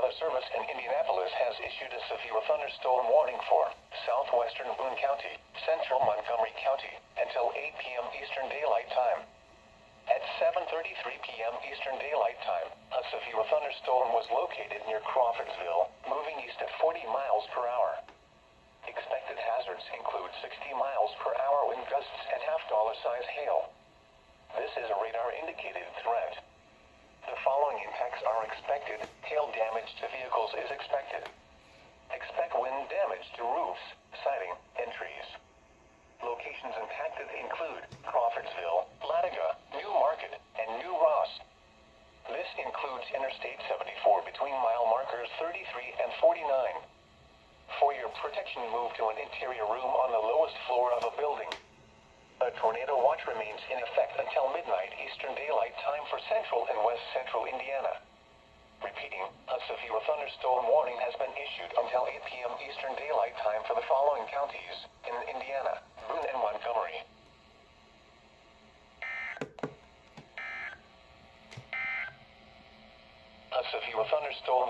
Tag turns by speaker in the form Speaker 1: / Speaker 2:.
Speaker 1: Weather Service in Indianapolis has issued a severe thunderstorm warning for southwestern Boone County, central Montgomery County, until 8 p.m. Eastern Daylight Time. At 7:33 p.m. Eastern Daylight Time, a severe thunderstorm was located near Crawfordsville, moving east at 40 miles per hour. Expected hazards include 60 miles per hour wind gusts and half-dollar-size hail. This is a radar-indicated threat. The following impacts are expected. Hail damage to vehicles is expected. Expect wind damage to roofs, siding, and trees. Locations impacted include Crawfordsville, Latiga, New Market, and New Ross. This includes Interstate 74 between mile markers 33 and 49. For your protection, move to an interior room on the lowest floor of a building. A tornado watch remains in effect until midnight Eastern Daylight Time for central and west central Indiana. Repeating, a severe thunderstorm warning has been issued until 8 p.m. Eastern Daylight Time for the following counties in Indiana, Boone and Montgomery. A severe thunderstorm